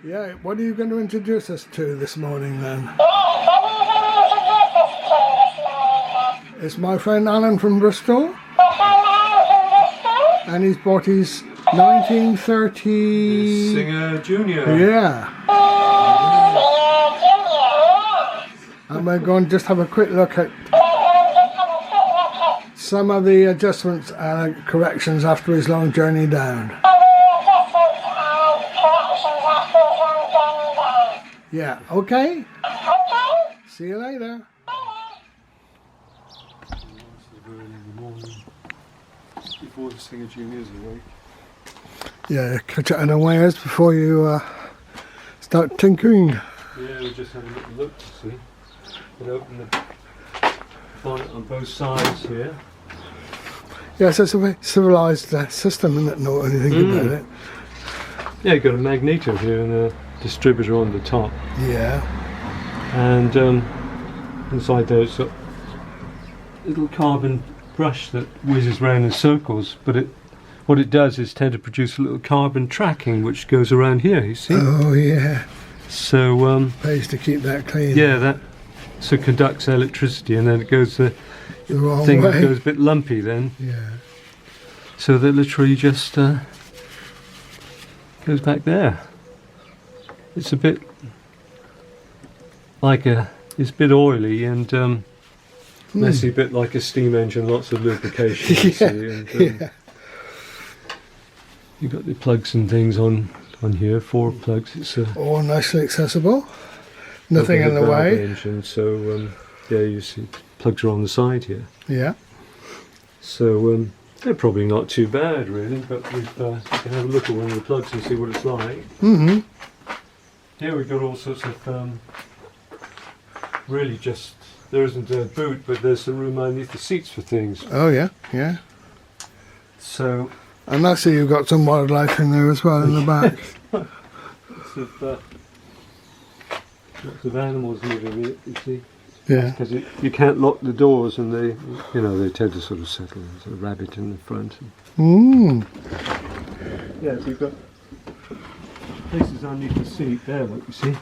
Yeah, what are you going to introduce us to this morning then? It's my friend Alan from Bristol. And he's bought his 1930... Singer Junior. Yeah. And we're going to just have a quick look at some of the adjustments and corrections after his long journey down. Yeah, okay? See you later. Before the Singer Junior's awake. Yeah, catch it unawares before you start tinkering. Yeah, we just had a little look to see. We'll open the bonnet on both sides here. Yes, it's a very civilised system, isn't it? Know anything about it? Yeah, you've got a magneto here and a distributor on the top. Yeah. And inside there it's got a little carbon brush that whizzes round in circles, but what it does is tend to produce a little carbon tracking which goes around here, you see? Oh yeah. So pays to keep that clean. yeah, that so conducts electricity, and then it goes the wrong thing way. goes a bit lumpy then. Yeah. So that literally just goes back there. It's a bit like it's a bit oily and messy, a bit like a steam engine, lots of lubrication. You see, and, Yeah. You've got the plugs and things on here, 4 plugs. It's All nicely accessible. Nothing in the way. engine, so yeah, you see plugs are on the side here. Yeah. So they're probably not too bad really, but we can have a look at one of the plugs and see what it's like. Mm-hmm. Here we've got all sorts of really just, there isn't a boot, but there's some room underneath the seats for things. Oh yeah, yeah. So And I see you've got some wildlife in there as well in the back. lots of animals living in it, you see. Yeah. Because you can't lock the doors, and they tend to sort of settle. There's a rabbit in the front. Mm. Yeah, so you've got places underneath the seat there, look, you see.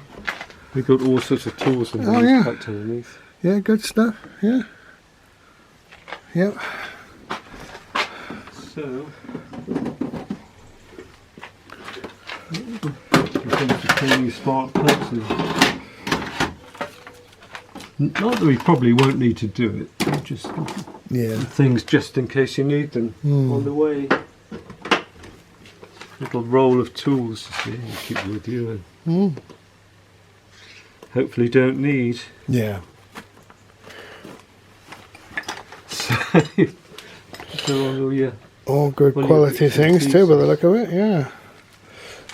We've got all sorts of tools and things yeah. tucked underneath. Yeah, good stuff. Yeah. Yep. So, cleaning spark plugs. Not that we probably won't need to do it, just things just in case you need them on the way. Little roll of tools to see, you keep with you and hopefully don't need. Yeah. So all good quality things too, by the look of it. Yeah.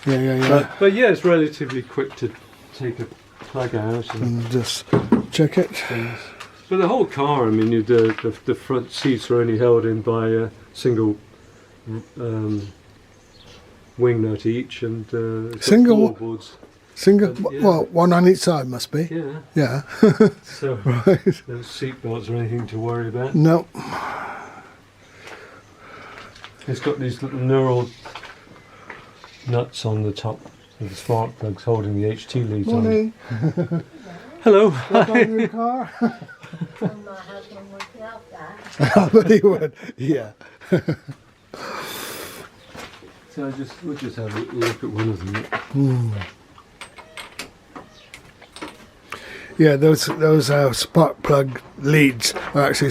Yeah. But yeah, it's relatively quick to take a plug out And just check it. things. But the whole car, I mean, the front seats are only held in by a single wing nut each, and it's got Single? floorboards. Single, Yeah. well, one on each side must be. Yeah. Yeah. So Right. no seat belts or anything to worry about. No. It's got these little neural nuts on the top of the spark plugs holding the HT leads Morning. on. Hello. Got on your car? My husband would help that. I bet he would. Yeah. So we'll just have a look at one of them. Yeah, those spark plug leads are actually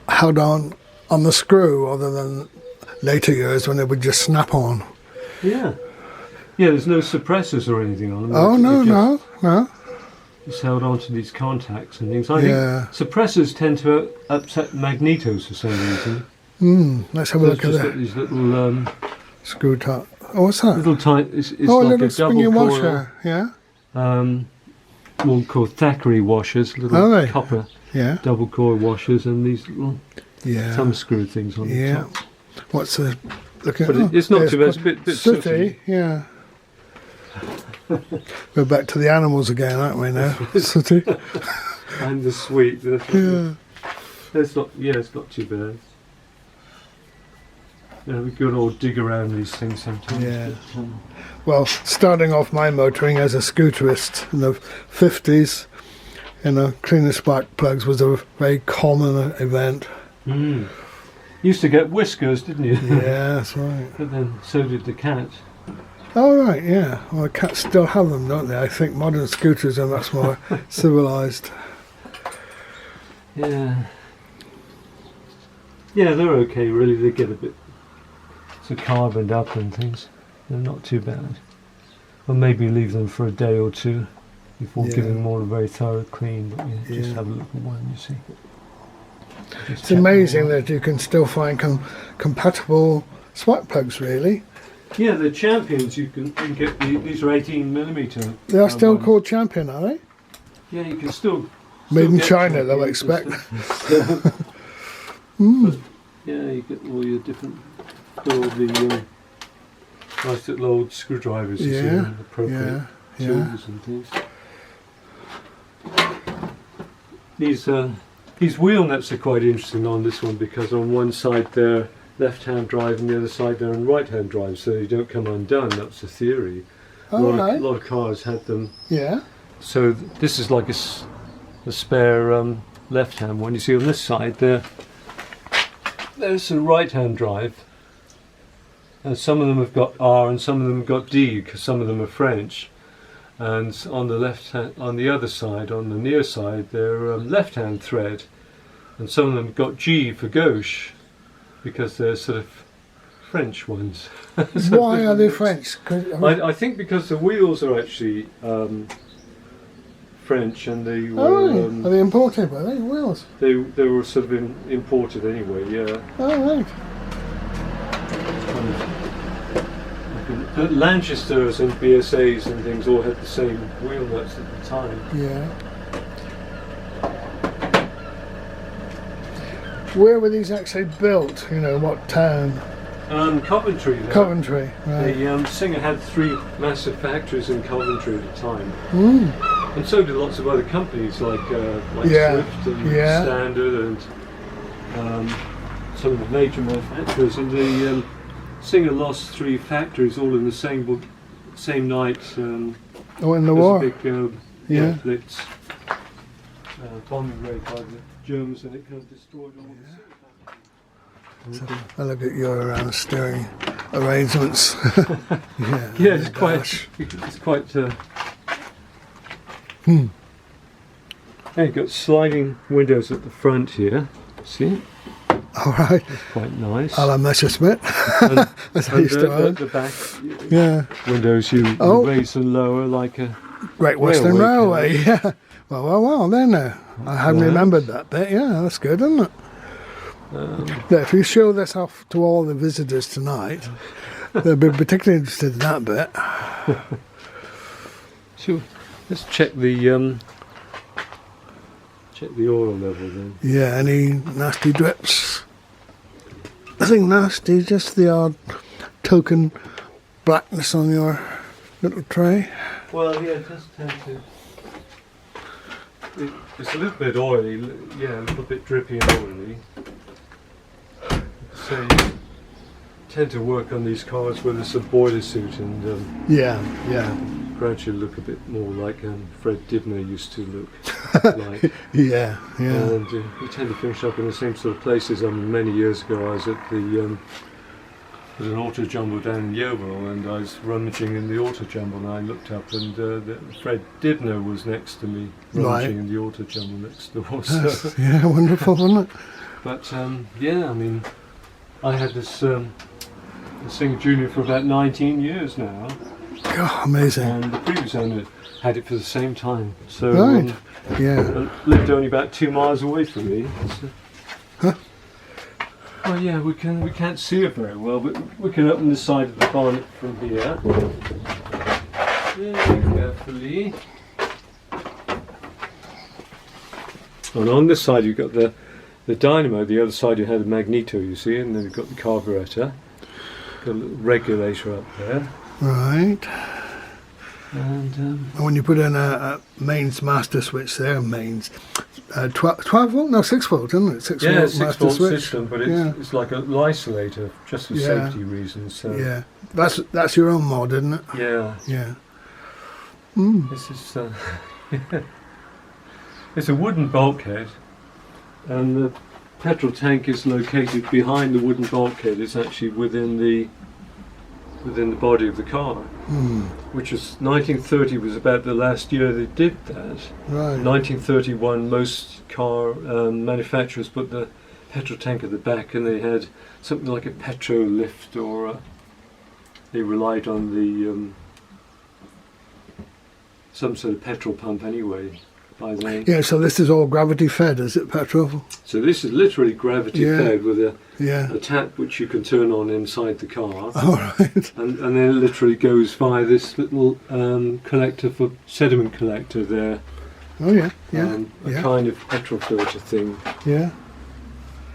held on the screw, other than later years when they would just snap on. Yeah. Yeah, there's no suppressors or anything on them. Oh no. It's held onto these contacts and things. I Yeah. think suppressors tend to upset magnetos for some reason. Let's have a It's look at just got that. these little Screw top. Oh, what's that? little tight. It's Oh, a like little a springy double coil. washer. Yeah. One called Thackeray washers, little Are they? copper Yeah. double coil washers, and these little Yeah. thumb screw things on the Yeah. top. What's the look at? But it's not there's too bad. It's a bit sooty. sooty. Yeah. We're back to the animals again, aren't we now? Sooty. And the sweet. Yeah. It's not. Yeah, it's not too bad. We could all dig around these things sometimes. Yeah. But, Well, starting off my motoring as a scooterist in the 50s, cleaning spark plugs was a very common event. used to get whiskers, didn't you? Yeah, that's right. But then so did the cat. Oh, right, yeah. Well, cats still have them, don't they? I think modern scooters are much more civilised. Yeah. Yeah, they're okay, really. They get a bit sort of carboned up and things. They're not too bad. Or maybe leave them for a day or two before giving them all a very thorough clean. But just have a look at one, you see. Just It's amazing that you can still find compatible spark plugs, really. Yeah, the champions, you can get these are 18mm. They are still ones. called Champion, are they? Yeah, you can still Made in get China, they'll champions expect. and stuff. But, yeah, you get all your different, all the nice little old screwdrivers, you see, and appropriate tools and things. These wheel nuts are quite interesting on this one because on one side they're left-hand drive and the other side they're on right-hand drive, so they don't come undone. That's the theory. A lot of cars had them. Yeah. So this is like a spare left-hand one. You see on this side there's a right-hand drive. And some of them have got R and some of them have got D because some of them are French. And on the on the other side, on the near side, they're left-hand thread, and some of them have got G for gauche because they're sort of French ones. Why are they French? I think because the wheels are actually French, and they were. Are they imported? Were they wheels? They were sort of imported anyway. Yeah. Oh, right. But Lanchesters and BSAs and things all had the same wheel nuts at the time. Yeah. Where were these actually built? What town? Coventry. Coventry, right. The Singer had 3 massive factories in Coventry at the time. And so did lots of other companies like Swift and Standard and some of the major manufacturers. And the Singer lost 3 factories all in the same night. In the war? Big Blitz bombing raid by the Germans, and it kind of destroyed all the Singer factories. I look at your steering arrangements. Yeah, it's quite. Hey, you've got sliding windows at the front here. See? All right. That's quite nice. A la Messerschmitt. That's how you start. The back windows you raise and lower like a Great Western Railway. Yeah. Well, there now. I hadn't remembered that bit. Yeah, that's good, isn't it? If you show this off to all the visitors tonight, they'll be particularly interested in that bit. So let's check the oil level then. Yeah, any nasty drips? Nothing nasty, just the odd token blackness on your little tray. Well, yeah, it does tend to. It's a little bit oily, a little bit drippy and oily. So you tend to work on these cars with a boiler suit and gradually look a bit more like Fred Dibner used to look like. Yeah. And you tend to finish up in the same sort of places. Many years ago I was at at an auto jumble down in Yeovil, and I was rummaging in the auto jumble, and I looked up, and Fred Dibner was next to me, rummaging in the auto jumble next door. So. Yeah, wonderful, wasn't it? But I had this Singer Junior for about 19 years now. God, amazing. And the previous owner had it for the same time. So right. Lived only about 2 miles away from me. So. Well, yeah, we can't see it very well, but we can open the side of the bonnet from here. Very carefully. And on this side you've got the dynamo, the other side you had a magneto, you see, and then you've got the carburettor. Got a little regulator up there. Right. And And when you put in a mains master switch there, mains, 12 volt? No, 6 volt, isn't it? 6 yeah, volt 6 master volt switch. system, but Yeah. it's like an isolator just for Yeah. safety reasons. So Yeah, that's your own mod, isn't it? yeah, Yeah. this is it's a wooden bulkhead, and the petrol tank is located behind the wooden bulkhead. It's actually within the body of the car, which was 1930 was about the last year they did that. Right. 1931, most car manufacturers put the petrol tank at the back, and they had something like a petro lift, or they relied on the some sort of petrol pump anyway. By then. Yeah, so this is all gravity fed, is it, petrol? So this is literally gravity fed with Yeah. a tap which you can turn on inside the car. All right. And then it literally goes via this little collector for sediment collector there. Oh yeah, yeah, A yeah. kind of petrol filter thing. Yeah.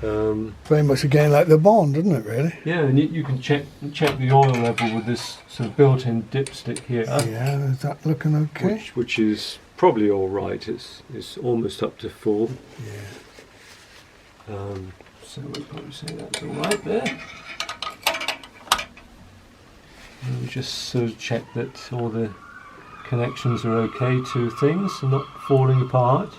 Um, Very much again like the Bond, isn't it, really? yeah, and you can check the oil level with this sort of built-in dipstick here, Yeah, is that looking okay? which is probably all right. It's almost up to full. Yeah. So we'll probably say that's all right there. And we just sort of check that all the connections are okay to things and not falling apart.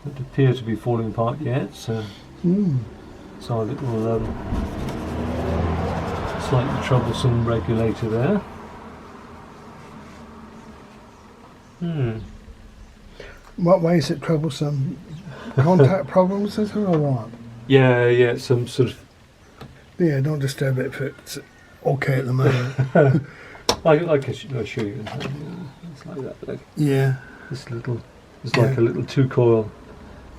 Don't appear to be falling apart yet, so it's our little slightly troublesome regulator there. What way is it troublesome? Contact problems, is it, or what? Yeah, some sort of. Yeah, don't disturb it if it's okay at the moment. I can show you. It's like that. Like Yeah. this little. It's like a little 2-coil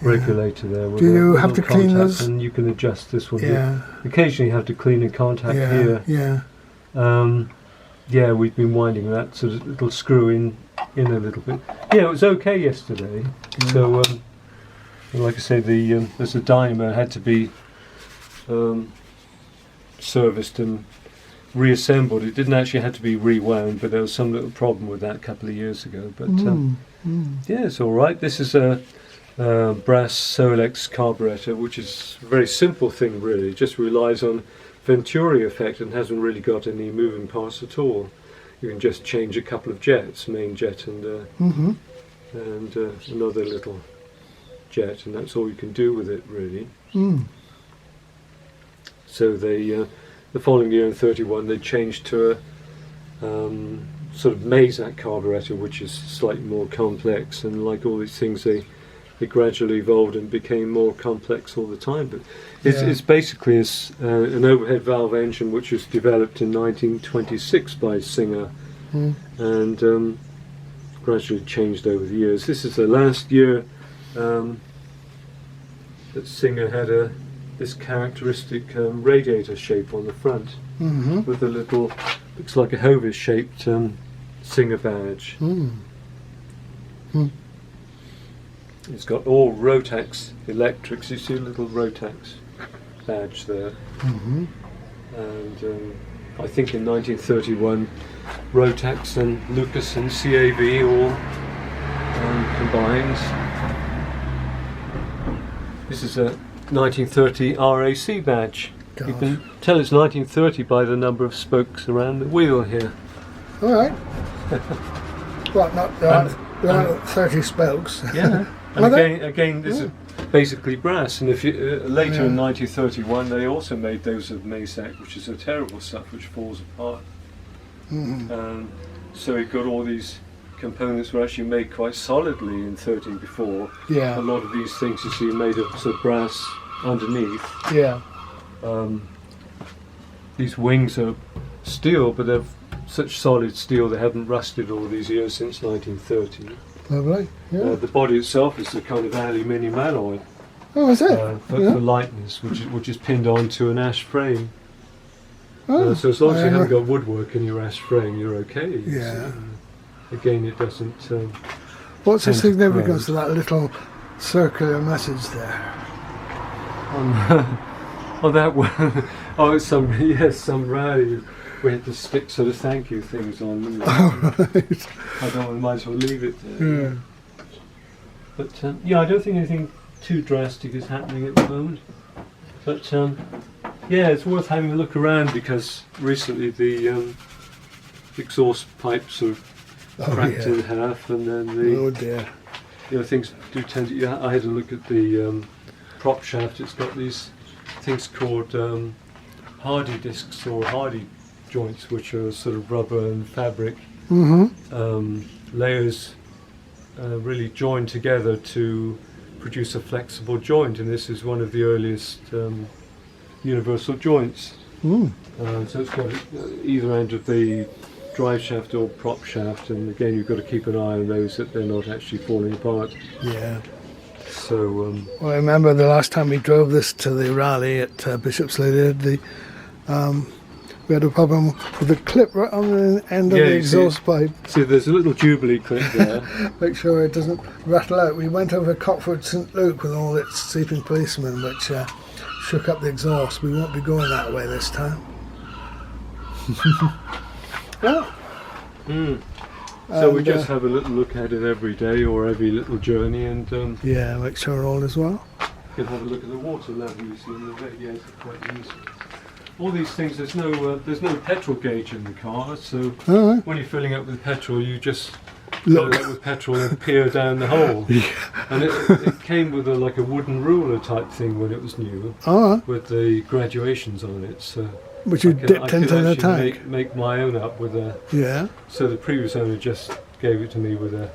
regulator there. With Do you a have to little clean contact, those? and you can adjust this one. Yeah. Occasionally, you have to clean a contact Yeah. here. Yeah. Yeah, we've been winding that so that it'll screw in a little bit. Yeah, it was okay yesterday. So, like I say, there's a dynamo had to be serviced and reassembled. It didn't actually have to be rewound, but there was some little problem with that a couple of years ago. But yeah, it's all right. This is a brass Solex carburetor, which is a very simple thing really. It just relies on Venturi effect and hasn't really got any moving parts at all. You can just change a couple of jets, main jet and another little jet, and that's all you can do with it really. So they the following year in 31 they changed to a sort of Mazak carburetor, which is slightly more complex, and like all these things they gradually evolved and became more complex all the time. But it's basically an overhead valve engine which was developed in 1926 by Singer and gradually changed over the years. This is the last year that Singer had this characteristic radiator shape on the front with a little, looks like a Hovis shaped Singer badge. It's got all Rotax electrics. You see a little Rotax badge there. And I think in 1931 Rotax and Lucas and CAV all combined. This is a 1930 RAC badge. God. You can tell it's 1930 by the number of spokes around the wheel here. All right. What? There aren't 30 spokes. Yeah. Are And they? again, this is basically brass. And if you, later in 1931, they also made those of Mazak, which is a terrible stuff which falls apart. So it got all these components were actually made quite solidly in 13 before. Yeah. A lot of these things you see are made of sort of brass underneath. Yeah. These wings are steel, but they're such solid steel they haven't rusted all these years since 1930. Lovely. Yeah. The body itself is a kind of aluminium alloy Oh, is it? for lightness, which is pinned onto an ash frame. Oh, So as long as you I haven't never- got woodwork in your ash frame, you're okay. Yeah. Again, it doesn't. What's the tend to significance corrode. of that little circular message there? On that one, some rally we had to stick sort of thank you things on them. Oh, right. I don't want, might as well leave it there. Yeah. But yeah, I don't think anything too drastic is happening at the moment. But yeah, it's worth having a look around because recently the exhaust pipe sort of cracked in half, and then the Oh dear. things do tend to. Yeah, I had a look at the prop shaft. It's got these things called hardy discs or hardy joints, which are sort of rubber and fabric layers really joined together to produce a flexible joint, and this is one of the earliest universal joints. So it's got either end of the drive shaft or prop shaft, and again you've got to keep an eye on those that they're not actually falling apart. Yeah. So Well, I remember the last time we drove this to the rally at Bishopslade, we had a problem with the clip right on the end of the exhaust pipe. See, there's a little Jubilee clip there. Make sure it doesn't rattle out. We went over Cockford St Luke with all its sleeping policemen, which shook up the exhaust. We won't be going that way this time. Well, So we just have a little look at it every day or every little journey, and yeah, make sure all is well. you can have a look at the water level you see in the radiator quite easily. All these things, there's no petrol gauge in the car, so All right. when you're filling up with petrol, you just Look. fill it up with petrol and peer down the hole. And it came with like a wooden ruler type thing when it was new, All right. with the graduations on it. So Which you I dipped could into the actually tank. make my own up with a. Yeah. So the previous owner just gave it to me with a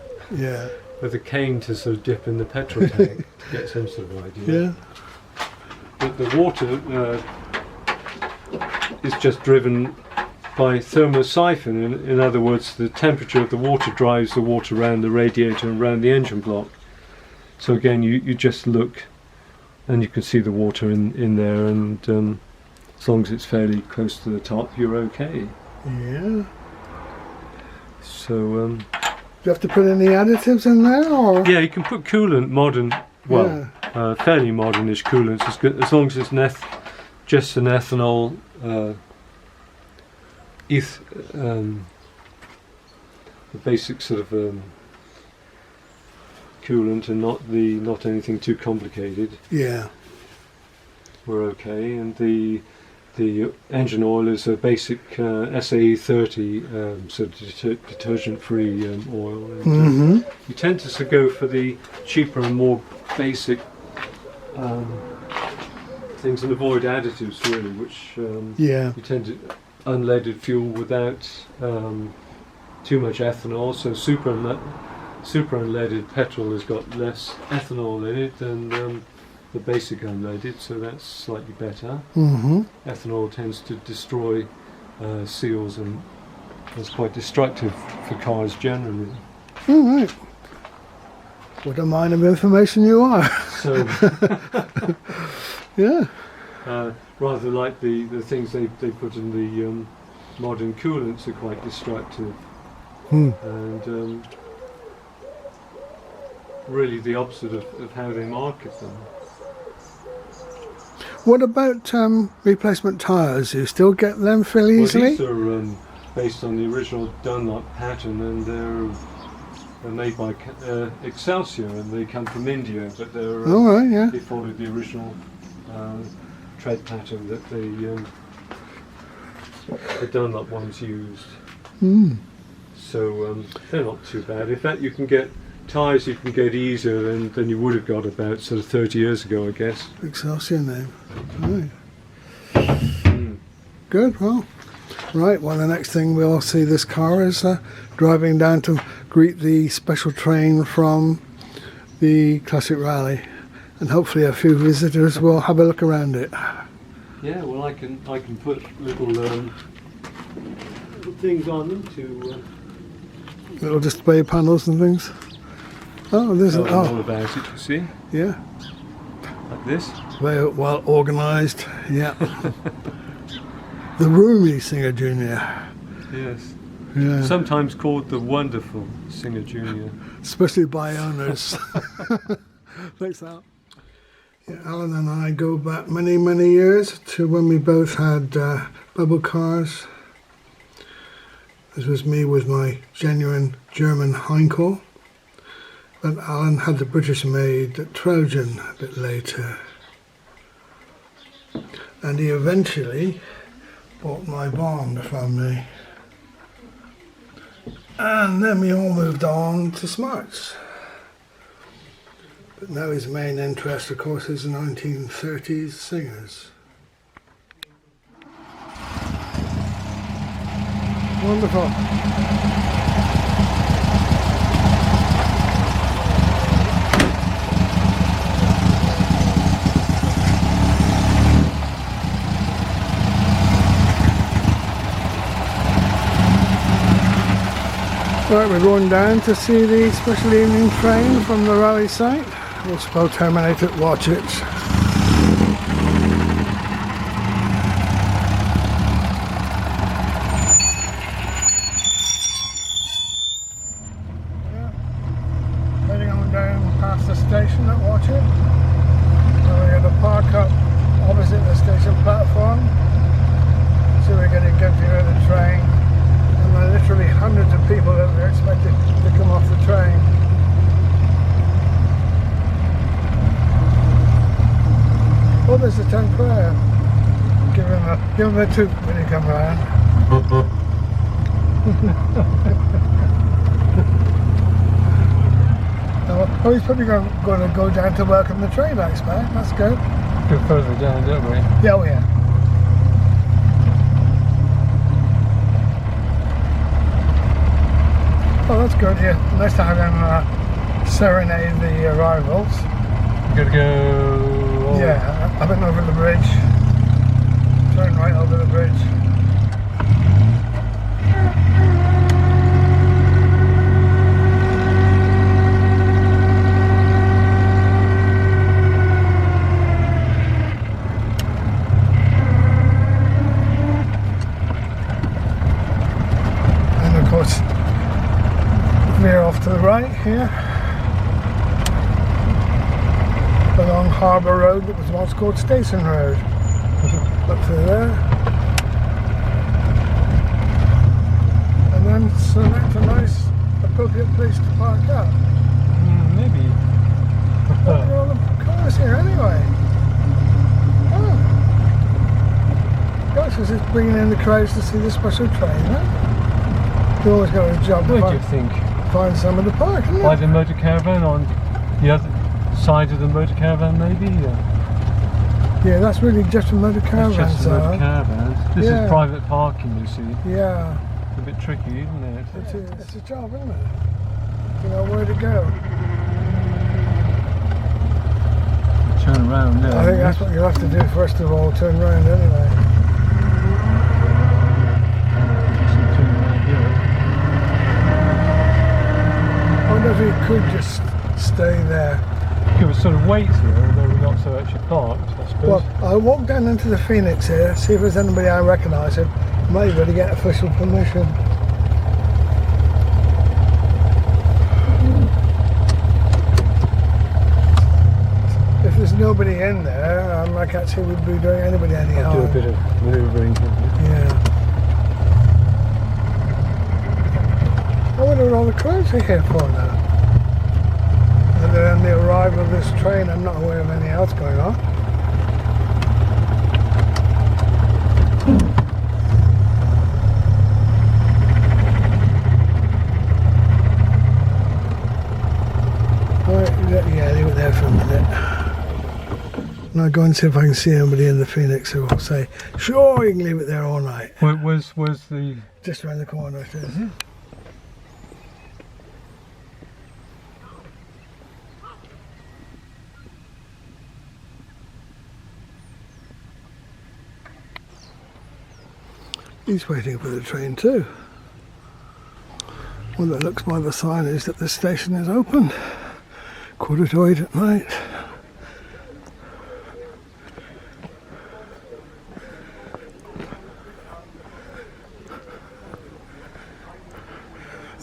cane to sort of dip in the petrol tank to get some sort of idea. Yeah. But the water is just driven by thermosiphon. In other words, the temperature of the water drives the water around the radiator and around the engine block. So again, you just look and you can see the water in there, and as long as it's fairly close to the top, you're okay. Yeah. So Do you have to put any additives in there, or? yeah, you can put coolant, fairly modernish coolants, as long as it's just an ethanol, the basic sort of coolant, and not anything too complicated. Yeah. We're okay, and the engine oil is a basic SAE 30 sort of detergent-free oil. And, you tend to go for the cheaper and more basic things and avoid additives, really, which you tend to unleaded fuel without too much ethanol. So super unleaded petrol has got less ethanol in it than the basic unleaded, so that's slightly better. Ethanol tends to destroy seals, and it's quite destructive for cars generally. All right. What a mine of information you are. So Yeah. rather like the things they put in the modern coolants are quite destructive, and really the opposite of how they market them. What about replacement tyres? You still get them fairly easily? These are based on the original Dunlop pattern, and they're made by Excelsior, and they come from India, but they're All right, yeah. they followed the original tread pattern that the Dunlop ones used. So they're not too bad. In fact, you can get tyres you can get easier than you would have got about sort of 30 years ago, I guess. Excelsior name. Right. Good, well. Right, well, the next thing we'll see this car is driving down to greet the special train from the Classic Rally, and hopefully a few visitors will have a look around it. Yeah, well, I can put little things on them to Little display panels and things. Oh, there's tell them all about it, you see, yeah, like this. very well organised. Yeah. The roomy Singer Junior. Yes. Yeah. Sometimes called the wonderful Singer Junior. Especially by owners. Thanks, Al. Yeah, Alan and I go back many, many years to when we both had bubble cars. This was me with my genuine German Heinkel. But Alan had the British-made Trojan a bit later. And he eventually bought my Bond from me. And then we all moved on to Smarts. But now his main interest, of course, is the 1930s singers. Wonderful. Right, we're going down to see the special evening train from the rally site, which will terminate at Watchet. Heading on down past the station at Watchet. So we're going to park up opposite the station platform, so we're getting a good view of the train. There are literally hundreds of people that were expected to come off the train. Oh, there's the town crier. Give him a toot when you come round. Oh, he's probably going to go down to welcome the train, I expect. That's good. Go further down, don't we? Yeah, oh yeah. Oh, that's good, yeah. Nice to have him serenade the arrivals. You gotta go... Yeah, up and over the bridge. Turn right over the bridge. And of course, veer off to the right here along Harbour Road that was once called Station Road. Up to there, and then select a nice appropriate place to park up. Maybe. Well, look at all the cars here anyway. Oh. Gosh, is it bringing in the crowds to see the special train, huh? You always got a job to What do you think? find some of the park, isn't it? By the motor caravan on the other side of the motor caravan, maybe? Yeah, that's really just a motor caravan. It's just a motor caravan. This is private parking, you see. Yeah. It's a bit tricky, isn't it? It's a job, isn't it? You know where to go. Turn around there. I think that's what you'll have to do first of all, turn round anyway. Turn around here. I wonder if you could just stay there. You could sort of wait here, although we're not so actually parked, I suppose. Well, I'll walk down into the Phoenix here, see if there's anybody I recognise and maybe to get official permission. If there's nobody in there, I can't see we'd be doing anybody any harm. Do a bit of manoeuvring. Yeah. I wonder what all the crowds are here for now. Other than the arrival of this train, I'm not aware of anything else going on. Right, yeah, leave it there for a minute. Now go and see if I can see anybody in the Phoenix who will say, sure, you can leave it there all night. Was the... Just around the corner it is. He's waiting for the train too. Well, it looks by the sign is that the station is open. 7:45 at night.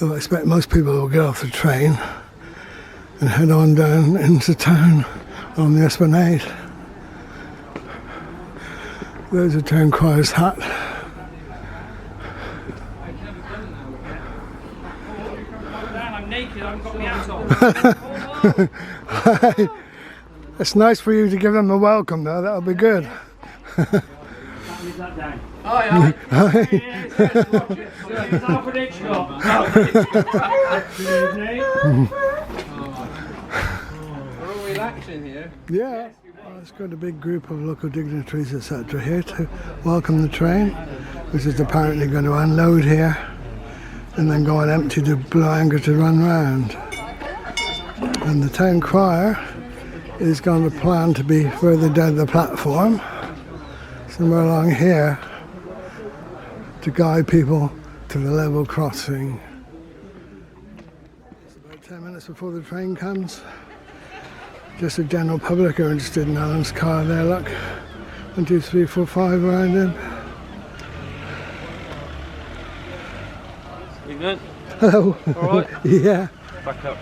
Well, I expect most people will get off the train and head on down into town on the Esplanade. There's a town crier's hat. It's nice for you to give them a welcome, though. That'll be good. Aye, we're all relaxing here. Yeah. Well, it's got a big group of local dignitaries, etc. here to welcome the train, which is apparently going to unload here and then go and empty the Blue Anger to run round. And the town crier is going to plan to be further down the platform, somewhere along here, to guide people to the level crossing. It's about 10 minutes before the train comes. Just the general public are interested in Alan's car there, look. 1, 2, 3, 4, 5 around him. You good? Hello. All right. Yeah. Back up.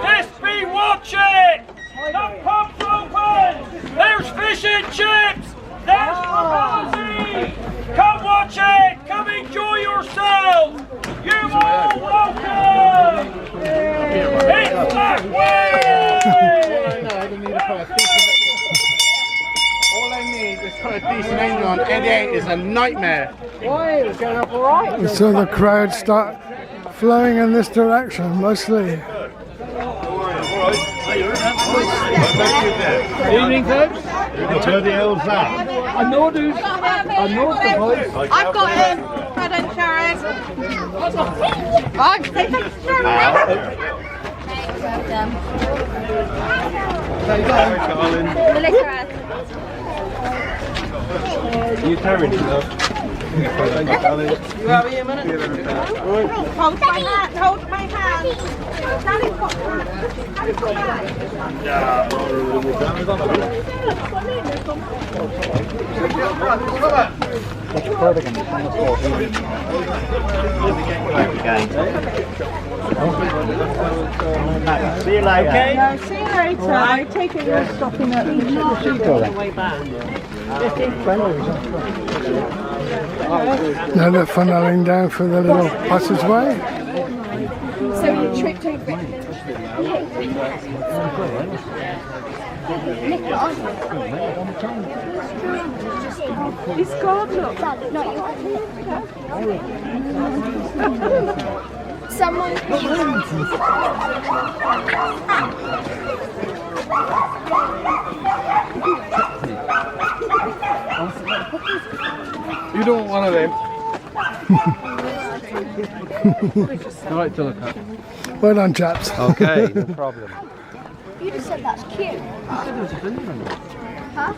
This be Watchet! The pub's open! There's fish and chips! There's quality! Come watch it! Come enjoy yourselves! You all welcome! It's that way! All I need is put a decent engine on. 88 is a nightmare. Why? It was going up all right. So the crowd start flowing in this direction, mostly. Evening, folks. Where the hell's that? I know the voice. I've got him. Fred and Sharon. Right, say thanks to Sharon. Melissa. You carrying it though? You have a minute? Hold my hand. Hold my hand. Daddy's got that. Daddy's got See you later. Okay. No, see you later. I take it you're stopping at the way back. Now they're funneling down for the little passageway. So you tripped over it. It's God, look. Someone. You don't want one of them. I like to look at. Well done, chaps. Okay, no problem. You just said that's cute. Huh?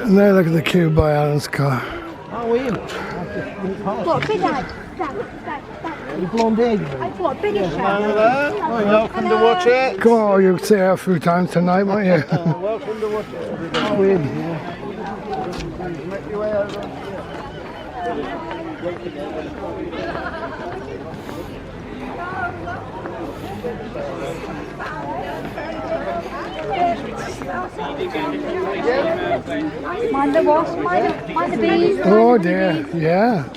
And there, look at the queue by Alan's car. Oh, Ian. What, big Dad? You blonde hair. I thought bigger Welcome to Watchet. Go on, you'll see her a few times tonight, won't you? Welcome to Watchet. Oh, Ian. Make your way Mind the wasp, mind the bees. Oh dear, yeah.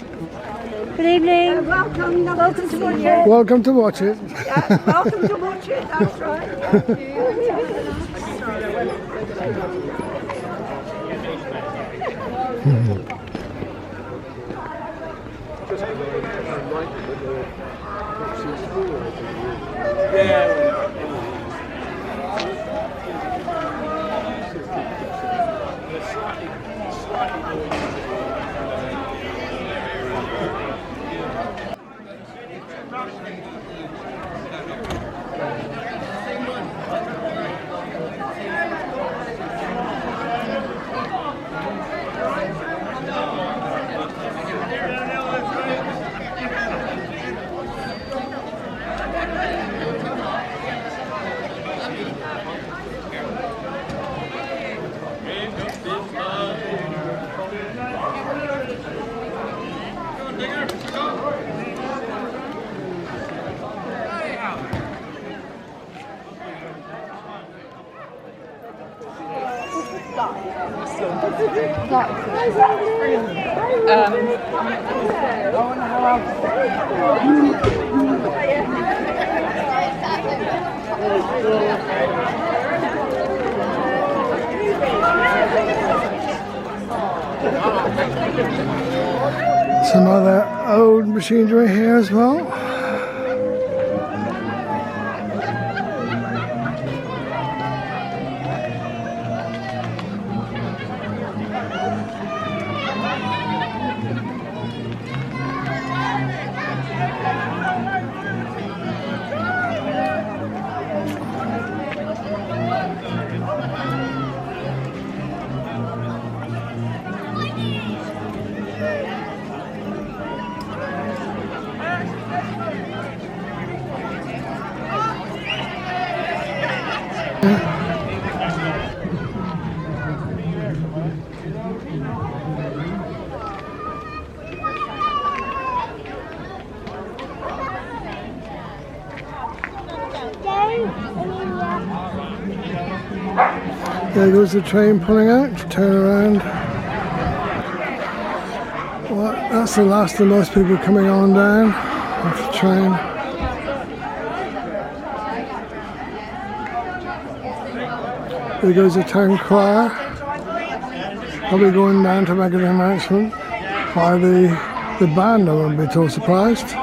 Good evening. Welcome to Watchet. Welcome to watch it. Welcome to Watchet, that's right. Some other old machinery here as well. There goes the train pulling out, turn around. Well, that's the last of most people coming on down off the train. There goes the town crier, probably going down to make an announcement by the band, I wouldn't be too surprised.